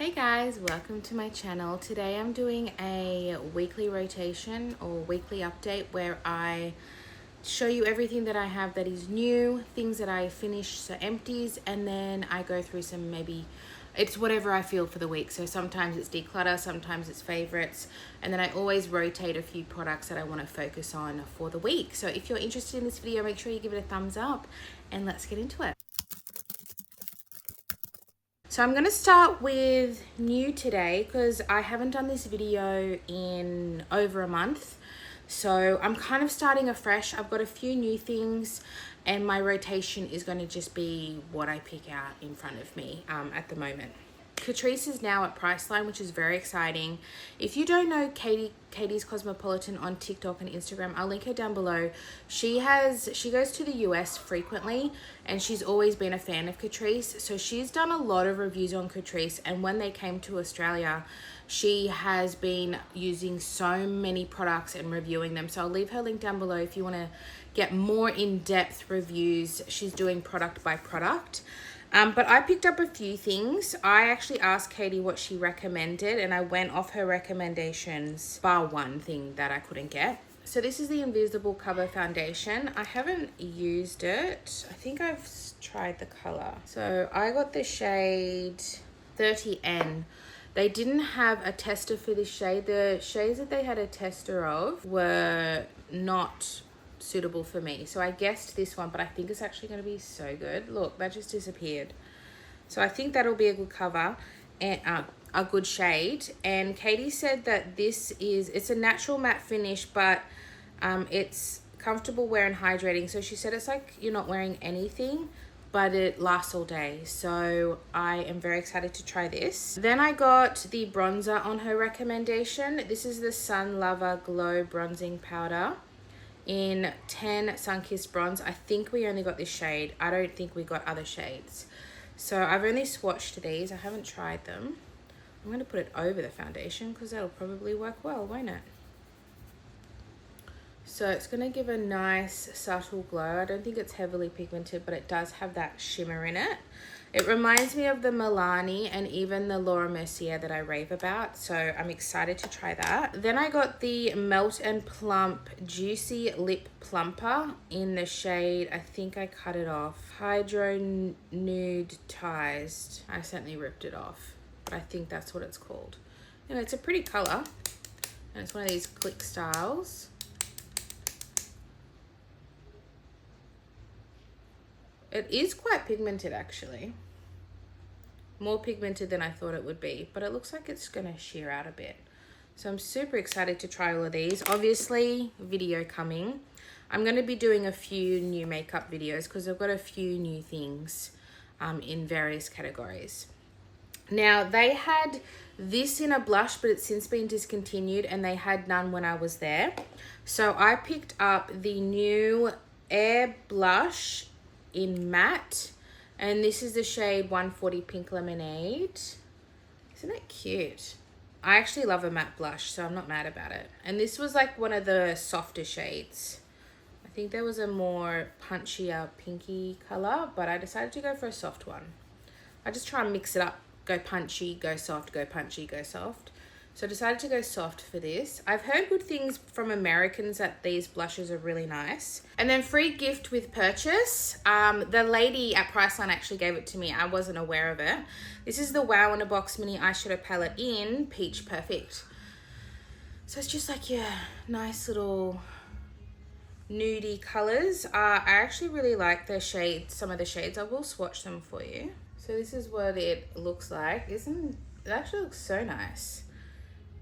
Hey guys, welcome to my channel. Today I'm doing a weekly rotation or weekly update where I show you everything that I have that is new, things that I finished, so empties, and then I go through some it's whatever I feel for the week. So sometimes it's declutter, sometimes it's favorites, and then I always rotate a few products that I want to focus on for the week. So if you're interested in this video, make sure you give it a thumbs up and let's get into it. So I'm going to start with new today because I haven't done this video in over a month. So I'm kind of starting afresh. I've got a few new things and my rotation is going to just be what I pick out in front of me at the moment. Catrice is now at Priceline, which is very exciting. If you don't know Katie's Cosmopolitan on TikTok and Instagram, I'll link her down below. She goes to the US frequently and she's always been a fan of Catrice. So she's done a lot of reviews on Catrice, and when they came to Australia, she has been using so many products and reviewing them. So I'll leave her link down below if you want to get more in-depth reviews. She's doing product by product. But I picked up a few things. I actually asked Katie what she recommended and I went off her recommendations, bar one thing that I couldn't get. So this is the Invisible Cover Foundation. I haven't used it. I think I've tried the color. So I got the shade 30N. They didn't have a tester for this shade. The shades that they had a tester of were not suitable for me, so I guessed this one, but I think it's actually going to be so good. Look, that just disappeared. So I think that'll be a good cover and a good shade. And Katie said that it's a natural matte finish, but it's comfortable wear and hydrating. So she said it's like you're not wearing anything, but it lasts all day. So I am very excited to try this. Then I got the bronzer on her recommendation. This is the Sun Lover Glow Bronzing Powder in 10 Sunkissed Bronze. I think we only got this shade. I don't think we got other shades. So I've only swatched these. I haven't tried them. I'm going to put it over the foundation because that'll probably work well, won't it? So it's going to give a nice subtle glow. I don't think it's heavily pigmented, but it does have that shimmer in it. It reminds me of the Milani and even the Laura Mercier that I rave about. So I'm excited to try that. Then I got the Melt and Plump Juicy Lip Plumper in the shade, I think I cut it off, Hydro Nude Tized. I accidentally ripped it off, but I think that's what it's called. You know, it's a pretty color and it's one of these click styles. It is quite pigmented actually. More pigmented than I thought it would be, but it looks like it's gonna sheer out a bit. So I'm super excited to try all of these. Obviously, video coming. I'm gonna be doing a few new makeup videos because I've got a few new things in various categories. Now, they had this in a blush, but it's since been discontinued and they had none when I was there. So I picked up the new Air Blush in matte, and this is the shade 140 Pink Lemonade. Isn't it cute? I actually love a matte blush, so I'm not mad about it. And this was like one of the softer shades. I think there was a more punchier pinky color, but I decided to go for a soft one. I just try and mix it up, go punchy, go soft, go punchy, go soft. So I decided to go soft for this. I've heard good things from Americans that these blushes are really nice. And then free gift with purchase. The lady at Priceline actually gave it to me. I wasn't aware of it. This is the Wow in a Box Mini Eyeshadow Palette in Peach Perfect. So it's just like your nice little nudie colors. I actually really like the shades, some of the shades. I will swatch them for you. So this is what it looks like. It actually looks so nice.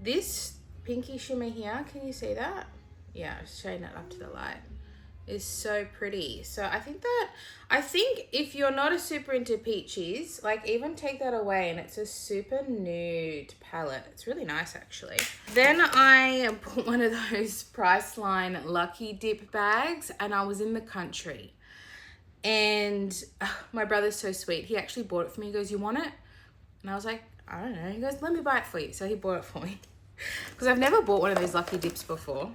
This pinky shimmer here, can you see that? Yeah, I'm showing it up to the light. Is so pretty. So I think if you're not a super into peaches, like even take that away and it's a super nude palette. It's really nice actually. Then I bought one of those Priceline Lucky Dip bags and I was in the country. And my brother's so sweet. He actually bought it for me. He goes, "You want it?" And I was like, "I don't know." He goes, "Let me buy it for you." So he bought it for me because I've never bought one of those Lucky Dips before.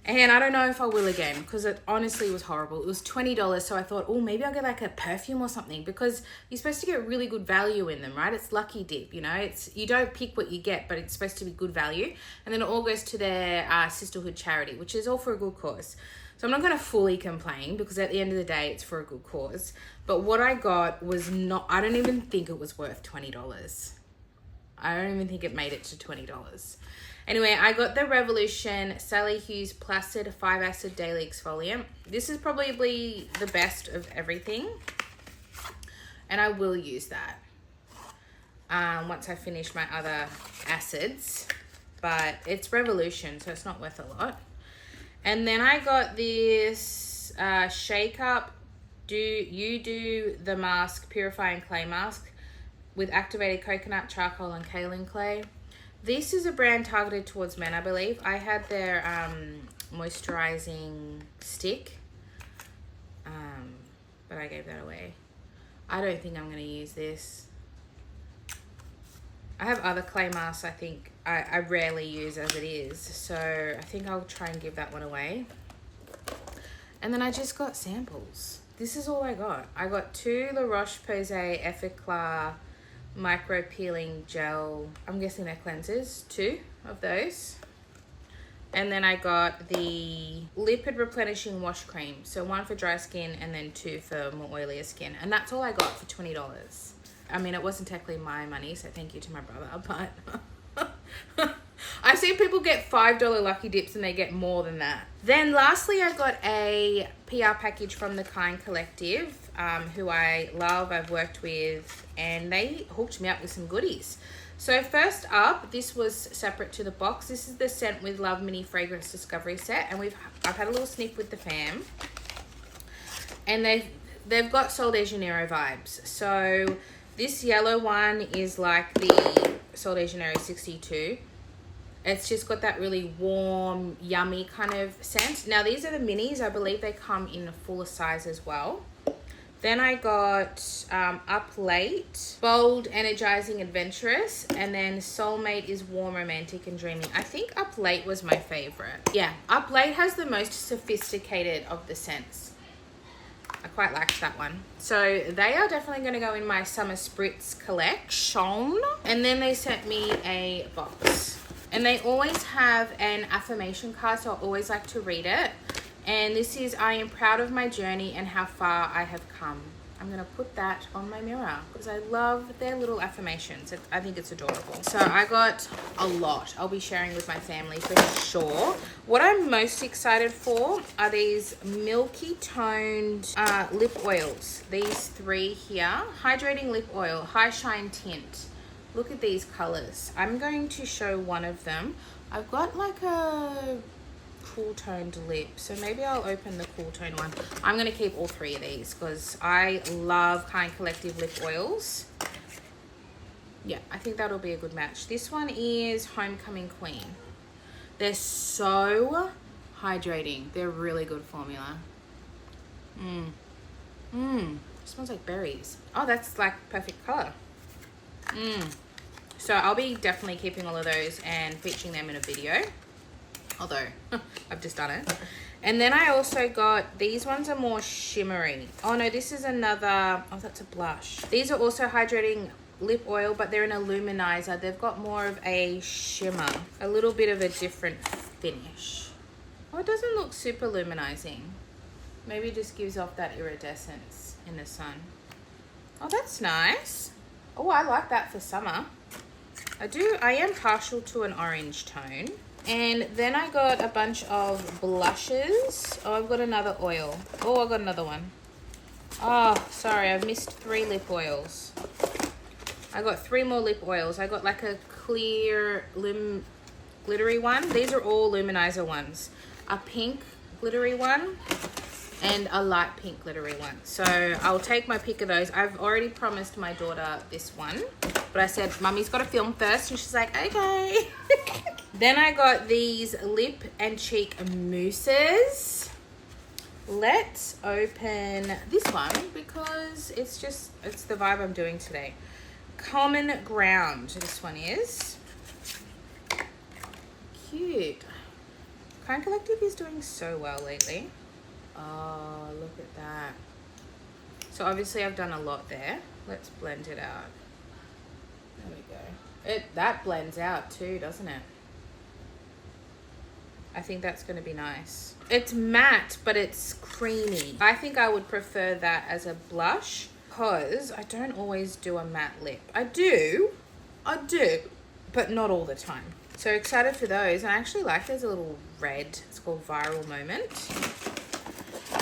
And I don't know if I will again because it honestly was horrible. It was $20, so I thought, oh, maybe I'll get like a perfume or something because you're supposed to get really good value in them, right? It's lucky dip, you know. It's, you don't pick what you get, but it's supposed to be good value. And then it all goes to their sisterhood charity, which is all for a good cause. So I'm not going to fully complain because at the end of the day, it's for a good cause. But what I got was not, I don't even think it was worth $20. I don't even think it made it to $20. Anyway, I got the Revolution Sally Hughes Placid 5 Acid Daily Exfoliant. This is probably the best of everything. And I will use that once I finish my other acids. But it's Revolution, so it's not worth a lot. And then I got this Shakeup Do the Mask Purifying Clay Mask with activated coconut, charcoal, and kaolin clay. This is a brand targeted towards men, I believe. I had their moisturizing stick, but I gave that away. I don't think I'm going to use this. I have other clay masks I think I rarely use as it is, so I think I'll try and give that one away. And then I just got samples. This is all I got. I got 2 La Roche-Posay Effaclar micro peeling gel, I'm guessing they're cleansers, 2 of those. And then I got the lipid replenishing wash cream, so 1 for dry skin and then 2 for more oilier skin, and that's all I got for $20. I mean, it wasn't technically my money, so thank you to my brother, but I've seen people get $5 lucky dips and they get more than that. Then lastly, I got a PR package from the Kind Collective, who I love, I've worked with, and they hooked me up with some goodies. So first up, this was separate to the box. This is the Scent with Love Mini Fragrance Discovery Set, and I've had a little sniff with the fam. And they've got Sol de Janeiro vibes. So this yellow one is like the Sol de Janeiro 62. It's just got that really warm, yummy kind of scent. Now these are the minis. I believe they come in a fuller size as well. Then I got Up Late, Bold, Energizing, Adventurous, and then Soulmate is Warm, Romantic, and Dreamy. I think Up Late was my favorite. Yeah, Up Late has the most sophisticated of the scents. I quite liked that one. So they are definitely going to go in my Summer Spritz collection. And then they sent me a box. And they always have an affirmation card, so I always like to read it. And this is, I am proud of my journey and how far I have come. I'm going to put that on my mirror because I love their little affirmations. I think it's adorable. So I got a lot. I'll be sharing with my family for sure. What I'm most excited for are these milky toned lip oils. These 3 here. Hydrating lip oil, high shine tint. Look at these colors. I'm going to show one of them. I've got like a cool toned lip, so maybe I'll open the cool tone one. I'm going to keep all 3 of these because I love Kind Collective lip oils. Yeah, I think that'll be a good match. This one is Homecoming Queen. They're so hydrating. They're really good formula. Smells like berries. Oh, that's like perfect color. So I'll be definitely keeping all of those and featuring them in a video. Although, I've just done it. And then I also got, these ones are more shimmery. Oh no, this is another, oh that's a blush. These are also hydrating lip oil, but they're an illuminizer. They've got more of a shimmer, a little bit of a different finish. Oh, it doesn't look super luminizing. Maybe it just gives off that iridescence in the sun. Oh, that's nice. Oh, I like that for summer. I am partial to an orange tone. And then I got a bunch of blushes. Oh, I've got another oil. Oh, I got another one. Oh, sorry, I've missed 3 lip oils. I got 3 more lip oils. I got like a clear glittery one. These are all luminizer ones. A pink glittery one and a light pink glittery one. So I'll take my pick of those. I've already promised my daughter this one, but I said, Mummy's got to film first, and she's like, okay. Then I got these lip and cheek mousses. Let's open this one because it's the vibe I'm doing today. Common Ground, this one is. Cute. Kind Collective is doing so well lately. Oh, look at that. So obviously I've done a lot there. Let's blend it out. There we go. That blends out too, doesn't it? I think that's going to be nice. It's matte, but it's creamy. I think I would prefer that as a blush because I don't always do a matte lip. I do, but not all the time. So excited for those. And I actually like there's a little red. It's called Viral Moment.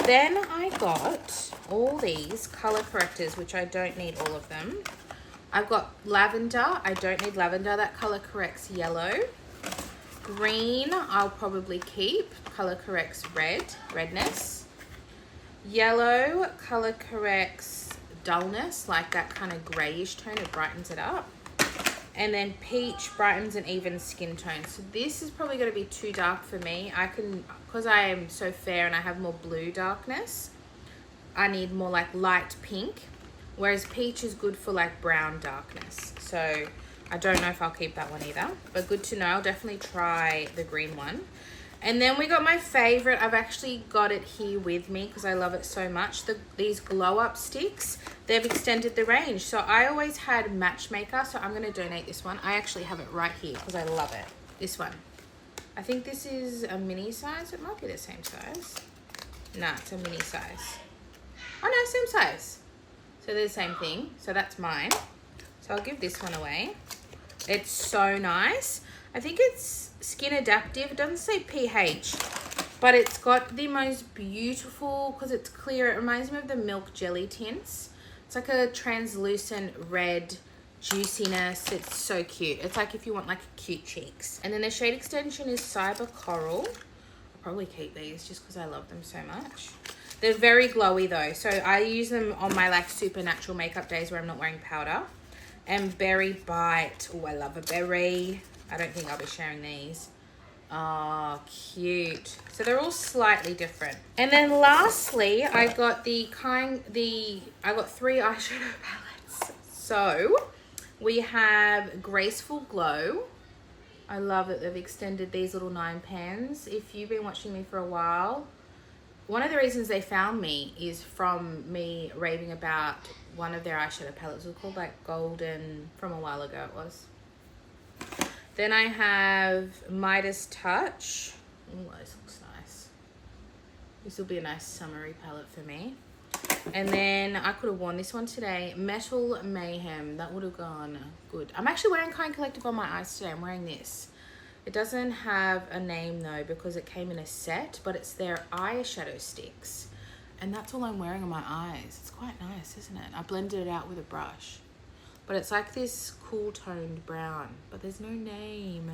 Then I got all these color correctors, which I don't need all of them. I've got lavender. I don't need lavender. That color corrects yellow. Green, I'll probably keep. Color corrects redness. Yellow, color corrects dullness, like that kind of grayish tone. It brightens it up. And then peach brightens an even skin tone. So this is probably going to be too dark for me. Because I am so fair and I have more blue darkness, I need more like light pink. Whereas peach is good for like brown darkness. So I don't know if I'll keep that one either, but good to know. I'll definitely try the green one. And then we got my favorite. I've actually got it here with me because I love it so much. These glow up sticks, they've extended the range. So I always had Matchmaker, so I'm going to donate this one. I actually have it right here because I love it. This one. I think this is a mini size. It might be the same size. Nah, it's a mini size. Oh no, same size. So they're the same thing. So that's mine. So I'll give this one away. It's so nice. I think it's skin adaptive. It doesn't say pH, but it's got the most beautiful, because it's clear, it reminds me of the milk jelly tints. It's like a translucent red juiciness. It's so cute. It's like if you want like cute cheeks. And then the shade extension is Cyber Coral. I'll probably keep these just because I love them so much. They're very glowy though. So I use them on my like super natural makeup days where I'm not wearing powder. And Berry Bite. Oh, I love a berry. I don't think I'll be sharing these. Oh, cute. So they're all slightly different. And then lastly, I got I got 3 eyeshadow palettes. So we have Graceful Glow. I love that they've extended these little 9 pans. If you've been watching me for a while, one of the reasons they found me is from me raving about one of their eyeshadow palettes. It was called like Golden, from a while ago it was. Then I have Midas Touch. Oh, this looks nice. This will be a nice summery palette for me. And then I could have worn this one today. Metal Mayhem. That would have gone good. I'm actually wearing Kind Collective on my eyes today. I'm wearing this. It doesn't have a name though because it came in a set, but it's their eyeshadow sticks. And that's all I'm wearing on my eyes. It's quite nice, isn't it? I blended it out with a brush. But it's like this cool toned brown, but there's no name.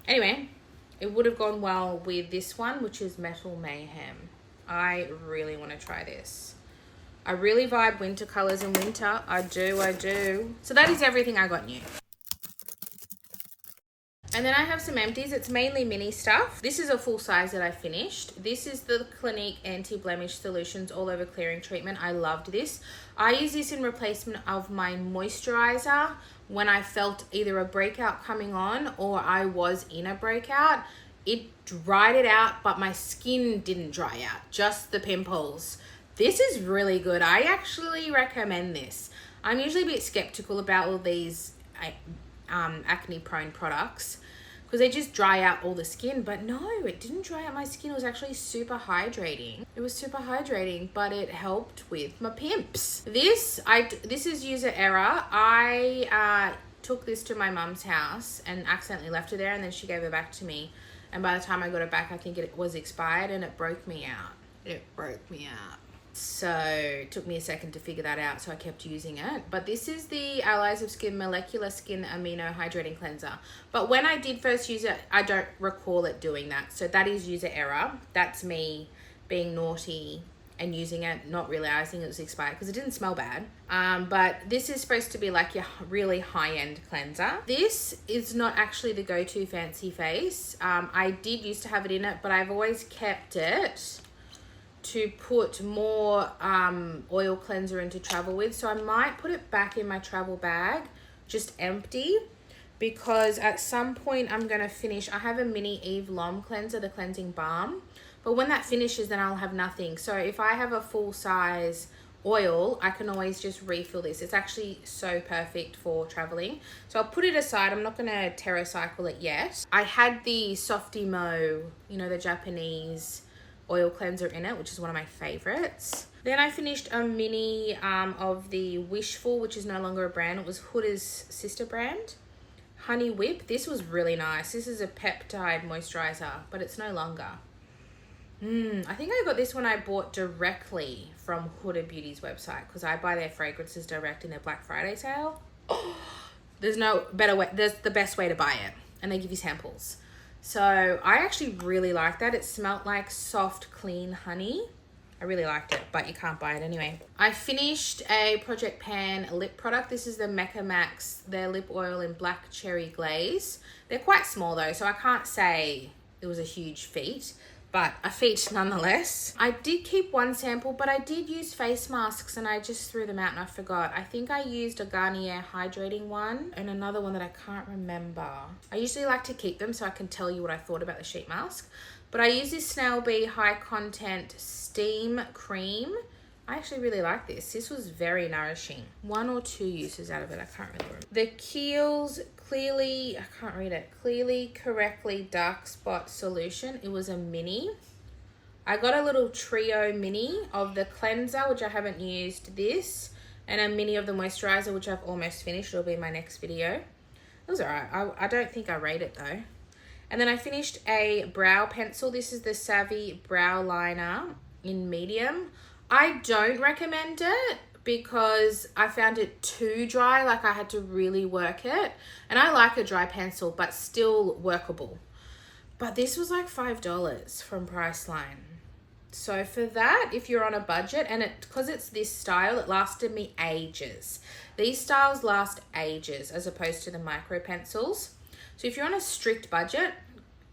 Anyway, it would have gone well with this one, which is Metal Mayhem. I really want to try this. I really vibe winter colors in winter. I do. So that is everything I got new. And then I have some empties. It's mainly mini stuff. This is a full size that I finished. This is the Clinique Anti-Blemish Solutions All Over Clearing Treatment. I loved this. I use this in replacement of my moisturizer when I felt either a breakout coming on or I was in a breakout. It dried it out, but my skin didn't dry out, just the pimples. This is really good. I actually recommend this. I'm usually a bit skeptical about all these acne prone products because they just dry out all the skin, but no, it didn't dry out my skin. It was actually super hydrating. It was super hydrating, but it helped with my pimps. This is user error. I took this to my mum's house and accidentally left it there, and then she gave it back to me, and by the time I got it back I think it was expired, and it broke me out. So it took me a second to figure that out, so I kept using it. But this is the Allies of Skin Molecular Skin Amino Hydrating Cleanser. But when I did first use it, I don't recall it doing that. So that is user error. That's me being naughty and using it, not realizing it was expired because it didn't smell bad. But this is supposed to be like your really high-end cleanser. This is not actually the go-to fancy face. I did used to have it in it, but I've always kept it to put more oil cleanser in to travel with. So I might put it back in my travel bag, just empty, because at some point I'm going to finish. I have a mini Eve L'Homme cleanser, the cleansing balm. But when that finishes, then I'll have nothing. So if I have a full size oil, I can always just refill this. It's actually so perfect for traveling. So I'll put it aside. I'm not going to TerraCycle it yet. I had the Softimo, you know, the Japanese oil cleanser in it, which is one of my favorites. Then I finished a mini of the Wishful, which is no longer a brand. It was Huda's sister brand. Honey Whip. This was really nice. This is a peptide moisturizer, but it's no longer. I think I got this one I bought directly from Huda Beauty's website, because I buy their fragrances direct in their Black Friday sale. Oh, there's no better way. There's the best way to buy it, and they give you samples. So I actually really like that. It smelled like soft, clean honey. I really liked it, but you can't buy it anyway. I finished a Project Pan lip product. This is the Mecca Max, their lip oil in Black Cherry Glaze. They're quite small though, so I can't say it was a huge feat, but a feat nonetheless. I did keep one sample, but I did use face masks and I just threw them out and I forgot. I think I used a Garnier hydrating one and another one that I can't remember. I usually like to keep them so I can tell you what I thought about the sheet mask. But I use this Snail Bee High Content Steam Cream. I actually really like this. This was very nourishing. 1 or 2 uses out of it. I can't really remember. The Kiehl's Clearly, I can't read it. Clearly Correctly Dark Spot Solution. It was a mini. I got a little trio mini of the cleanser, which I haven't used this, and a mini of the moisturizer, which I've almost finished. It'll be my next video. It was alright. I don't think I rate it though. And then I finished a brow pencil. This is the Savvy Brow Liner in medium. I don't recommend it because I found it too dry. Like I had to really work it. And I like a dry pencil, but still workable. But this was like $5 from Priceline. So for that, if you're on a budget, and because it's this style, it lasted me ages. These styles last ages as opposed to the micro pencils. So if you're on a strict budget,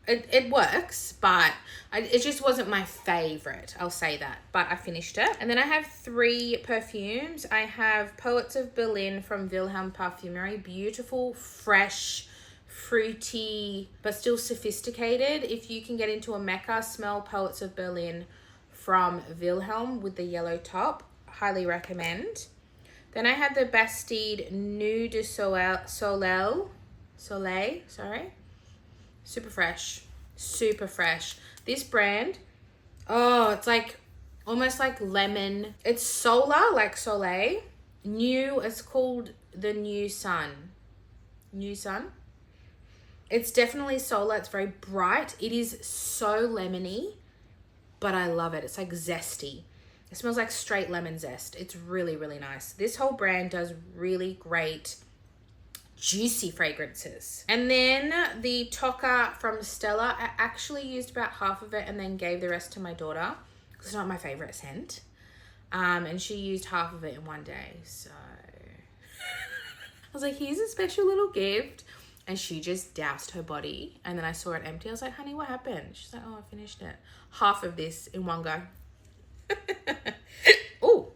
it works, but it just wasn't my favorite. I'll say that, but I finished it. And then I have 3 perfumes. I have Poets of Berlin from Wilhelm Parfumerie. Beautiful, fresh, fruity, but still sophisticated. If you can get into a Mecca, smell Poets of Berlin from Wilhelm with the yellow top. Highly recommend. Then I had the Bastide Nude de Soleil, sorry. Super fresh. This brand, oh, it's like almost like lemon. It's solar, like Soleil. New, it's called the New Sun. It's definitely solar. It's very bright. It is so lemony, but I love it. It's like zesty. It smells like straight lemon zest. It's really, really nice. This whole brand does really great juicy fragrances. And then the Tocca from Stella, I actually used about half of it and then gave the rest to my daughter because it's not my favorite scent. And she used half of it in one day. So I was like, here's a special little gift. And she just doused her body. And then I saw it empty. I was like, honey, what happened? She's like, oh, I finished it. Half of this in one go. Oh,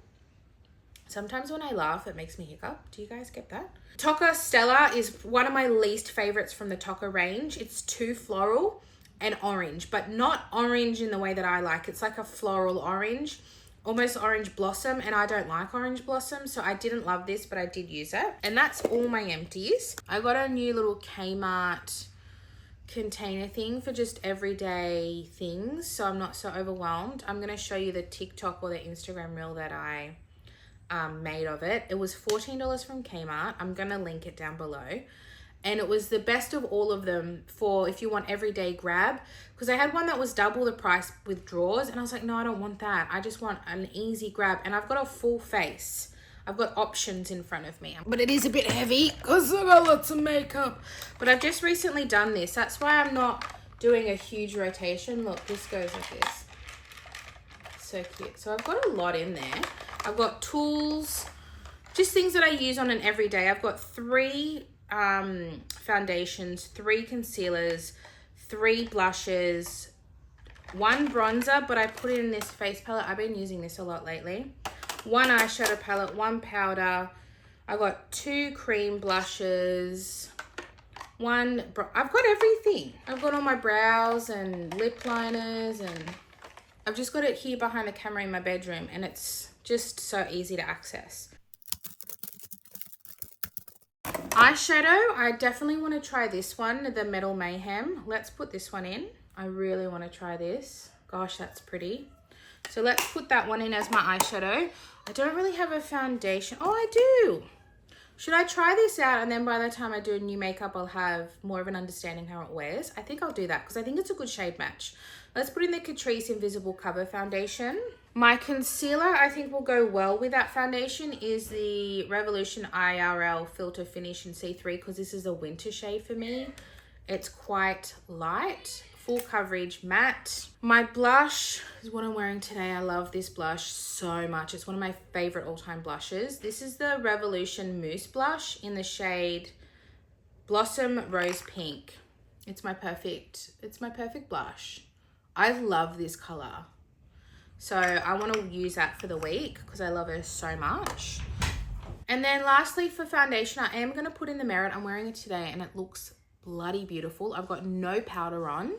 sometimes when I laugh, it makes me hiccup. Do you guys get that? Tocca Stella is one of my least favorites from the Tocca range. It's too floral and orange, but not orange in the way that I like. It's like a floral orange, almost orange blossom, and I don't like orange blossom, so I didn't love this, but I did use it. And that's all my empties. I got a new little Kmart container thing for just everyday things, so I'm not so overwhelmed. I'm going to show you the TikTok or the Instagram reel that I made of it. It was $14 from Kmart. I'm gonna link it down below, and it was the best of all of them for if you want everyday grab, because I had one that was double the price with drawers, and I was like, no, I don't want that. I just want an easy grab, and I've got a full face. I've got options in front of me, but it is a bit heavy because I've got lots of makeup. But I've just recently done this. That's why I'm not doing a huge rotation. Look, this goes like this. So cute. So I've got a lot in there. I've got tools, just things that I use on an everyday. I've got 3 foundations, 3 concealers, 3 blushes, 1 bronzer, but I put it in this face palette. I've been using this a lot lately. 1 eyeshadow palette, 1 powder. I got 2 cream blushes, I've got everything. I've got all my brows and lip liners, and I've just got it here behind the camera in my bedroom, and it's just so easy to access. Eyeshadow, I definitely want to try this one, the Metal Mayhem. Let's put this one in. I really want to try this. Gosh, that's pretty. So let's put that one in as my eyeshadow. I don't really have a foundation. Oh, I do. Should I try this out, and then by the time I do a new makeup, I'll have more of an understanding how it wears? I think I'll do that because I think it's a good shade match. Let's put in the Catrice Invisible Cover Foundation. My concealer, I think will go well with that foundation, is the Revolution IRL Filter Finish in C3, because this is a winter shade for me. It's quite light. Full coverage matte. My blush is what I'm wearing today. I love this blush so much. It's one of my favorite all-time blushes. This is the Revolution Mousse blush in the shade Blossom Rose Pink. It's my perfect blush. I love this color. So I want to use that for the week because I love her so much. And then lastly for foundation, I am going to put in the Merit. I'm wearing it today and it looks bloody beautiful. I've got no powder on.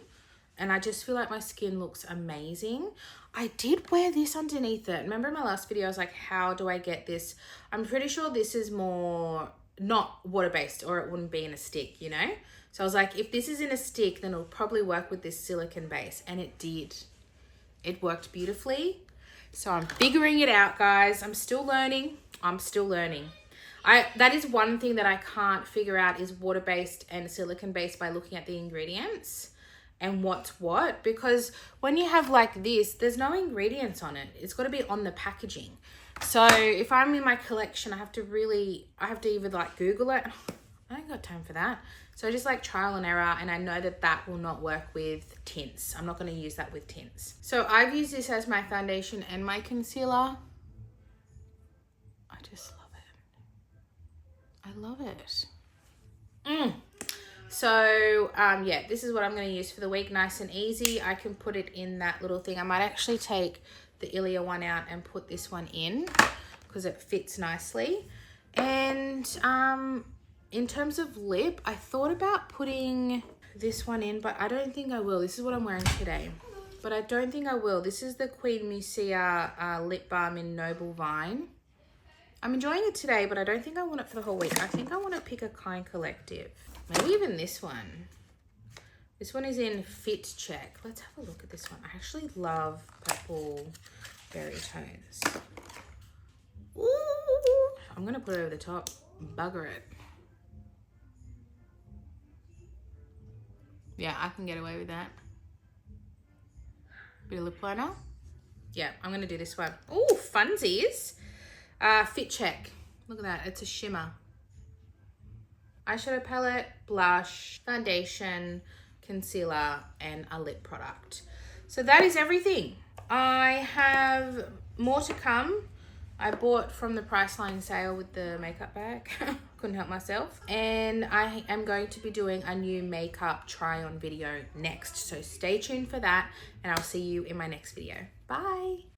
And I just feel like my skin looks amazing. I did wear this underneath it. Remember in my last video, I was like, how do I get this? I'm pretty sure this is more not water-based, or it wouldn't be in a stick, you know? So I was like, if this is in a stick, then it'll probably work with this silicone base. And it did. It worked beautifully. So I'm figuring it out, guys. I'm still learning. That is one thing that I can't figure out is water-based and silicone-based by looking at the ingredients and what's what, because when you have like this, there's no ingredients on it. It's got to be on the packaging. So if I'm in my collection, I have to either like Google it. I ain't got time for that. So I just like trial and error, and I know that that will not work with tints. I'm not going to use that with tints. So I've used this as my foundation and my concealer. I just love it. I love it. So yeah, this is what I'm going to use for the week. Nice and easy. I can put it in that little thing. I might actually take the Ilia one out and put this one in because it fits nicely. And in terms of lip, I thought about putting this one in, but I don't think I will. This is what I'm wearing today, but I don't think I will. This is the Queen Musea lip balm in Noble Vine. I'm enjoying it today, but I don't think I want it for the whole week. I think I want to pick a Kind Collective. Maybe even this one. This one is in Fit Check. Let's have a look at this one. I actually love purple berry tones. Ooh, I'm going to put it over the top. Bugger it. Yeah, I can get away with that. Bit of lip liner. Yeah, I'm going to do this one. Ooh, funsies. Fit Check. Look at that. It's a shimmer. Eyeshadow palette, blush, foundation, concealer, and a lip product. So that is everything. I have more to come. I bought from the Priceline sale with the makeup bag. Couldn't help myself. And I am going to be doing a new makeup try on video next. So stay tuned for that, and I'll see you in my next video. Bye.